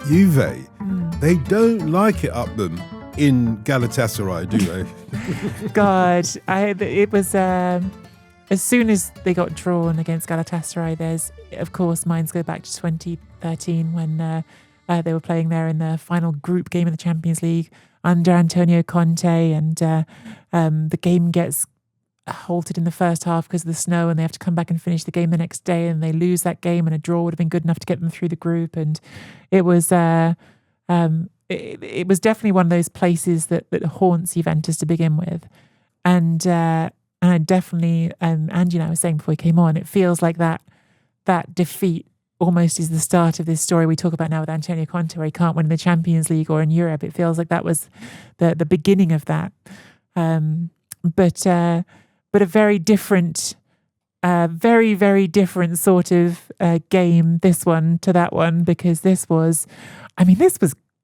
Juve, they don't like it up them in Galatasaray, do they? God, it was as soon as they got drawn against Galatasaray. There's, of course, minds go back to 2013 when they were playing there in the final group game of the Champions League under Antonio Conte, and the game gets halted in the first half because of the snow, and they have to come back and finish the game the next day, and they lose that game, and a draw would have been good enough to get them through the group. And it was it was definitely one of those places that haunts Juventus to begin with. And I definitely, Angie and I were saying before we came on, it feels like that defeat almost is the start of this story we talk about now with Antonio Conte, where he can't win in the Champions League or in Europe. It feels like that was the beginning of that. But a very different, very, very different sort of game, this one to that one, because this was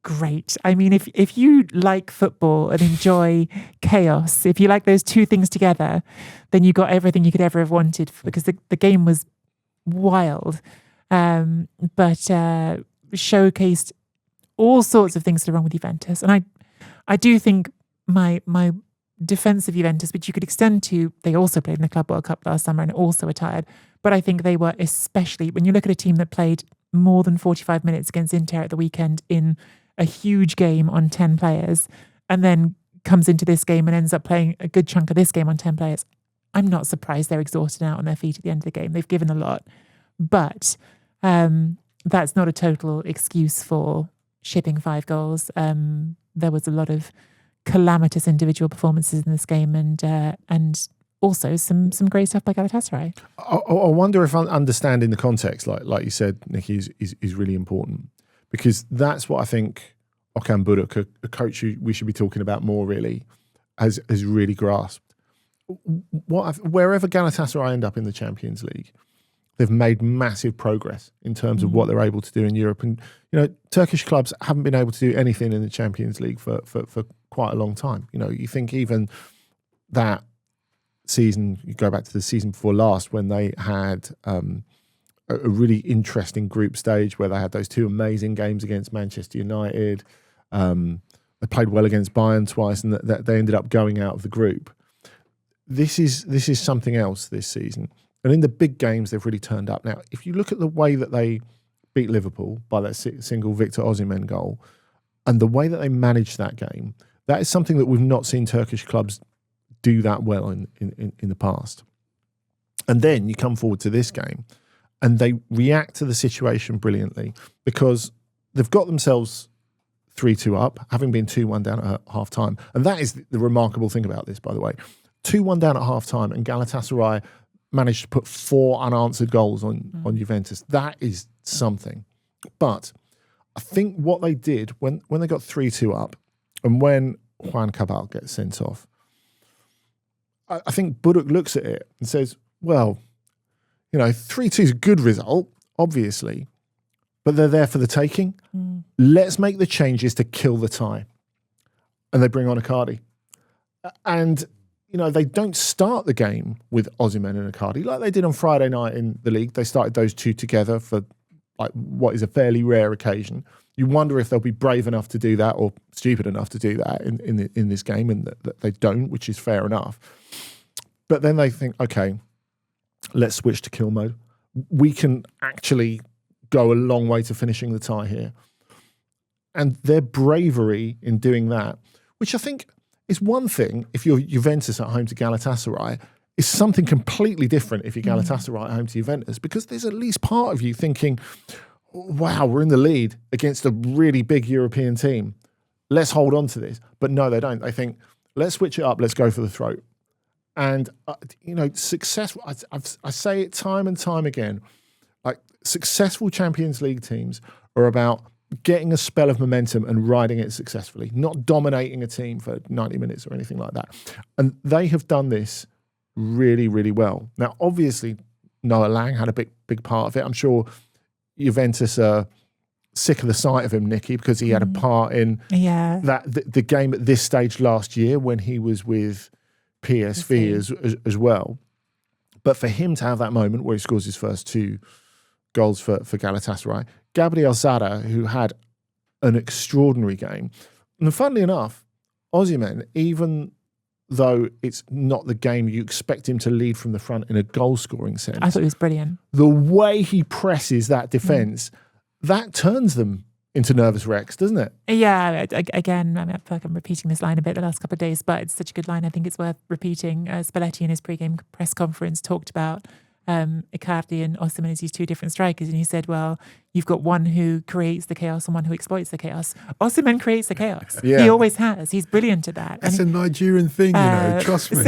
great. I mean, if you like football and enjoy chaos, if you like those two things together, then you got everything you could ever have wanted, because the game was wild, but showcased all sorts of things that are wrong with Juventus. And I do think my defense of Juventus, which you could extend to, they also played in the Club World Cup last summer and also were tired. But I think they were, especially when you look at a team that played more than 45 minutes against Inter at the weekend in a huge game on 10 players, and then comes into this game and ends up playing a good chunk of this game on 10 players. I'm not surprised they're exhausted and out on their feet at the end of the game. They've given a lot. But that's not a total excuse for shipping 5 goals. There was a lot of calamitous individual performances in this game, and also some great stuff by Galatasaray. I wonder if understanding the context, like you said, Nicky, is really important, because that's what I think Okan Buruk, a coach who we should be talking about more, really has really grasped. Wherever Galatasaray end up in the Champions League, they've made massive progress in terms of what they're able to do in Europe. And, Turkish clubs haven't been able to do anything in the Champions League for quite a long time. You think even that season, you go back to the season before last, when they had a really interesting group stage where they had those 2 amazing games against Manchester United. They played well against Bayern twice, and that they ended up going out of the group. This is something else this season. And in the big games, they've really turned up. Now, if you look at the way that they beat Liverpool by that single Victor Osimhen goal, and the way that they managed that game, that is something that we've not seen Turkish clubs do that well in the past. And then you come forward to this game, and they react to the situation brilliantly, because they've got themselves 3-2 up, having been 2-1 down at half-time. And that is the remarkable thing about this, by the way. 2-1 down at half-time, and Galatasaray managed to put 4 unanswered goals on Juventus. That is something. But I think what they did when they got 3-2 up, and when Juan Cabal gets sent off, I think Buruk looks at it and says, well, 3-2 is a good result, obviously, but they're there for the taking. Let's make the changes to kill the tie. And they bring on Icardi. And they don't start the game with Osimhen and Icardi like they did on Friday night in the league. They started those 2 together for what is a fairly rare occasion. You wonder if they'll be brave enough to do that, or stupid enough to do that in this game, and that they don't, which is fair enough. But then they think, okay, let's switch to kill mode. We can actually go a long way to finishing the tie here. And their bravery in doing that, which I think is one thing if you're Juventus at home to Galatasaray, is something completely different if you're Galatasaray at home to Juventus, because there's at least part of you thinking, wow, we're in the lead against a really big European team. Let's hold on to this. But no, they don't. They think, let's switch it up. Let's go for the throat. And, successful, I say it time and time again, successful Champions League teams are about getting a spell of momentum and riding it successfully, not dominating a team for 90 minutes or anything like that. And they have done this really, really well. Now, obviously, Noah Lang had a big part of it. I'm sure Juventus are sick of the sight of him, Nicky, because he had a part in the game at this stage last year when he was with PSV as well. But for him to have that moment where he scores his first 2 goals for Galatasaray, Gabriel Zara, who had an extraordinary game. And funnily enough, Osimhen, even though it's not the game you expect him to lead from the front in a goal-scoring sense, I thought he was brilliant. The way he presses that defence, that turns them into nervous wrecks, doesn't it? Yeah, again, I feel like I'm repeating this line a bit the last couple of days, but it's such a good line. I think it's worth repeating. Spalletti in his pre-game press conference talked about Icardi and Osimhen as these two different strikers, and he said, well, you've got one who creates the chaos and one who exploits the chaos. Osimhen creates the chaos. Yeah. He always has. He's brilliant at that. That's a Nigerian thing, trust me.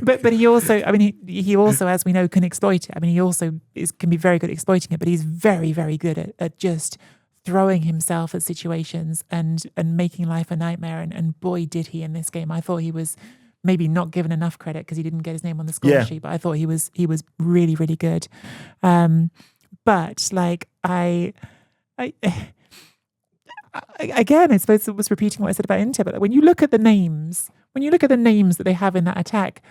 But he also, I mean, he also, as we know, can exploit it. I mean, he also can be very good at exploiting it, but he's very, very good at just throwing himself at situations and making life a nightmare. And boy, did he in this game. I thought he was maybe not given enough credit because he didn't get his name on the score sheet, but I thought he was really, really good. But like I again, I suppose it was repeating what I said about Inter, but when you look at the names that they have in that attack,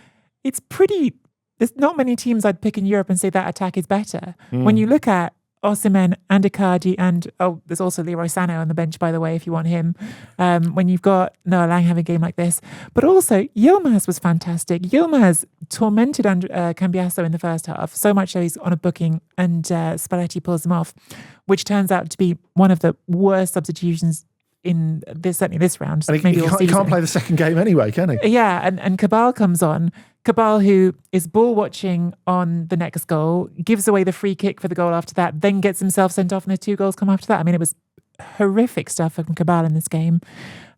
it's pretty. There's not many teams I'd pick in Europe and say that attack is better. When you look at Osimhen and Icardi and there's also Leroy Sané on the bench, by the way, if you want him. When you've got Noah Lang having a game like this, but also Yilmaz was fantastic. Yilmaz tormented Cambiasso in the first half, so much so he's on a booking, and Spalletti pulls him off, which turns out to be one of the worst substitutions in certainly this round. And maybe he can't play the second game anyway, can he? Yeah, and Cabal comes on. Cabal, who is ball watching on the next goal, gives away the free kick for the goal after that, then gets himself sent off, and the 2 goals come after that. I mean, it was horrific stuff from Cabal in this game.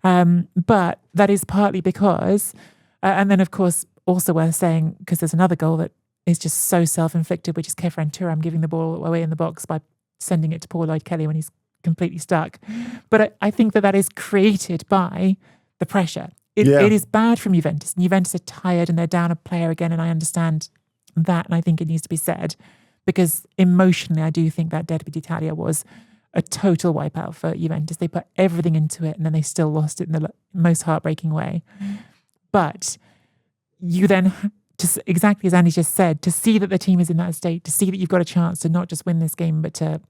But that is partly because, and then of course, also worth saying, because there's another goal that is just so self-inflicted, which is Kefren Turam giving the ball away in the box by sending it to Paul Lloyd-Kelly when he's completely stuck. But I think that is created by the pressure. It is bad from Juventus. And Juventus are tired and they're down a player again. And I understand that. And I think it needs to be said because emotionally, I do think that Derby d'Italia was a total wipeout for Juventus. They put everything into it and then they still lost it in the most heartbreaking way. But you then, just exactly as Andy just said, to see that the team is in that state, to see that you've got a chance to not just win this game, but to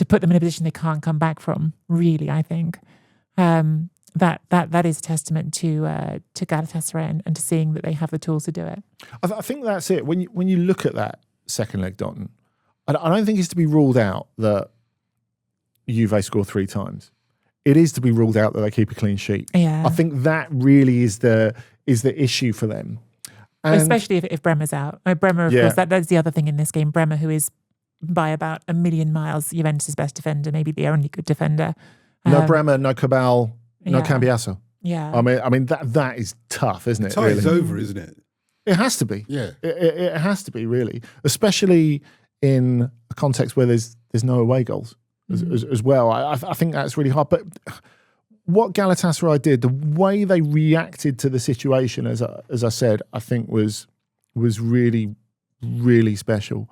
put them in a position they can't come back from, really, I think. That is a testament to Galatasaray and to seeing that they have the tools to do it. I think that's it. When you look at that second leg, Dotun, I don't think it's to be ruled out that Juve score 3 times. It is to be ruled out that they keep a clean sheet. Yeah. I think that really is the issue for them. And especially if Bremer's out. Bremer, of course, that's the other thing in this game. Bremer, who is by about a million miles Juventus' best defender, maybe the only good defender. No Bremer, no Cabal, no Cambiasso. Yeah. I mean that is tough, isn't it? The tie's over, isn't it? It has to be. Yeah. It has to be, really. Especially in a context where there's no away goals as well. I think that's really hard. But what Galatasaray did, the way they reacted to the situation, as I said, I think was really, really special.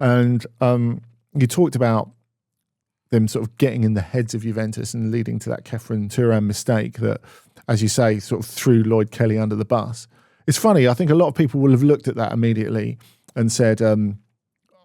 And you talked about them sort of getting in the heads of Juventus and leading to that Kefren Turam mistake that, as you say, sort of threw Lloyd-Kelly under the bus. It's funny, I think a lot of people will have looked at that immediately and said,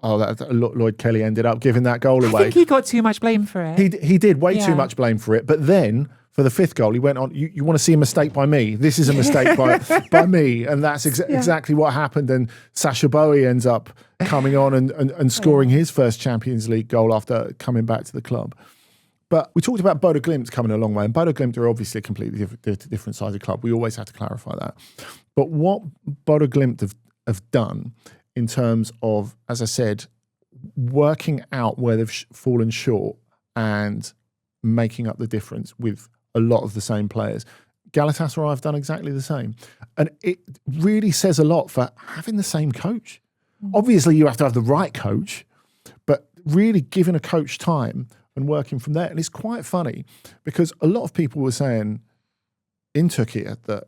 Lloyd-Kelly ended up giving that goal away. I think he got too much blame for it. He did way too much blame for it. But then, for the 5th goal, he went on, you want to see a mistake by me? This is a mistake by me. And that's exactly what happened. And Sacha Boey ends up coming on and scoring his first Champions League goal after coming back to the club. But we talked about Bodo Glimt coming a long way. And Bodo Glimt are obviously a completely different sized club. We always have to clarify that. But what Bodo Glimt have done in terms of, as I said, working out where they've fallen short and making up the difference with a lot of the same players. Galatasaray have done exactly the same. And it really says a lot for having the same coach. Obviously, you have to have the right coach, but really giving a coach time and working from there. And it's quite funny because a lot of people were saying in Turkey that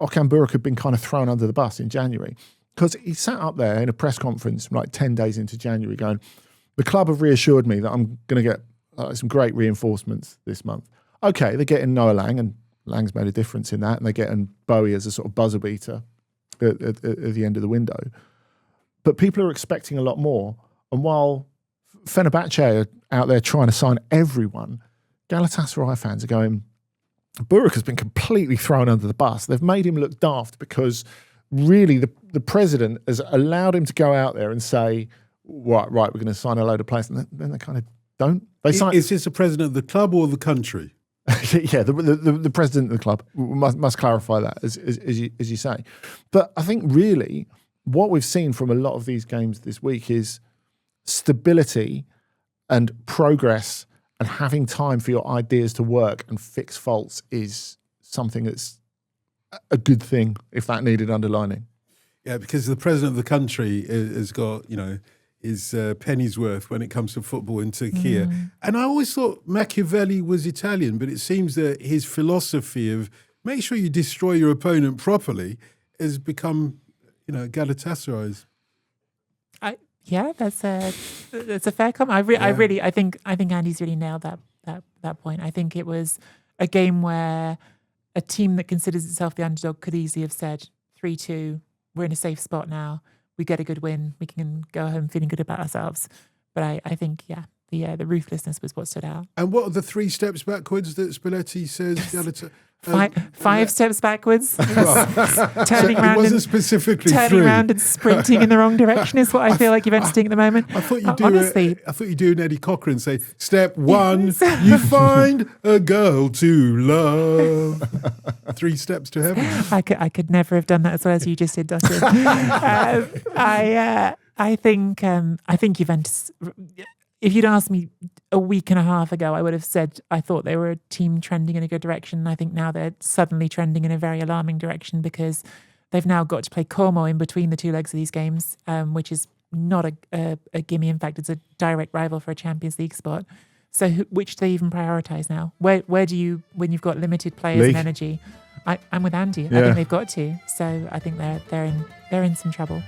Okan Buruk had been kind of thrown under the bus in January because he sat up there in a press conference like 10 days into January going, the club have reassured me that I'm going to get some great reinforcements this month. Okay, they're getting Noah Lang, and Lang's made a difference in that, and they're getting Bowie as a sort of buzzer beater at the end of the window. But people are expecting a lot more. And while Fenerbahce are out there trying to sign everyone. Galatasaray fans are going, Burak has been completely thrown under the bus. They've made him look daft because really the president has allowed him to go out there and say, right, we're going to sign a load of players. And then they kind of don't. Is this the president of the club or the country? Yeah, the president of the club must clarify that, as you say. But I think really what we've seen from a lot of these games this week is stability and progress, and having time for your ideas to work and fix faults is something that's a good thing if that needed underlining. Yeah, because the president of the country has got, his penny's worth when it comes to football in Turkey. And I always thought Machiavelli was Italian, but it seems that his philosophy of make sure you destroy your opponent properly has become, Galatasaray's. Yeah, that's a fair comment. I think Andy's really nailed that point. I think it was a game where a team that considers itself the underdog could easily have said 3-2, we're in a safe spot now. We get a good win. We can go home feeling good about ourselves. But I think, the ruthlessness was what stood out. And what are the 3 steps backwards that Spalletti says? Five steps backwards. Turning so around. It wasn't specifically turning 3. around and sprinting in the wrong direction is what I feel like Juventus doing at the moment. I thought you do. Honestly, I thought you do an Eddie Cochran and say, step 1, you find a girl to love. 3 steps to heaven. I could never have done that as well as you just did, Dotun. I think Juventus. If you'd asked me a week and a half ago, I would have said I thought they were a team trending in a good direction. I think now they're suddenly trending in a very alarming direction because they've now got to play Como in between the 2 legs of these games, which is not a gimme. In fact, it's a direct rival for a Champions League spot. So which do they even prioritise now? Where do you, when you've got limited players League. and energy? I'm with Andy. Yeah. I think they've got to. So I think they're in some trouble.